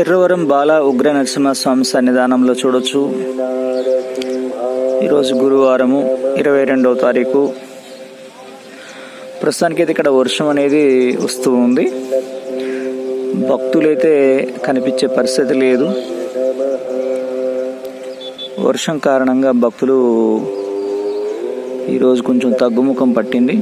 ఎర్రవరం బాల ఉగ్ర నరసింహస్వామి సన్నిధానంలో చూడొచ్చు. ఈరోజు గురువారము 22వ తారీఖు. ప్రస్తుతానికి అయితే ఇక్కడ వర్షం అనేది వస్తూ ఉంది. భక్తులైతే కనిపించే పరిస్థితి లేదు. వర్షం కారణంగా భక్తులు ఈరోజు కొంచెం తగ్గుముఖం పట్టింది.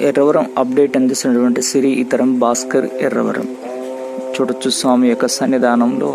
ఎర్రవరం అప్డేట్ అందిస్తున్నటువంటి సిరి ఇతరం భాస్కర్ ఎర్రవరం చూడొచ్చు. స్వామి యొక్క సన్నిధానంలో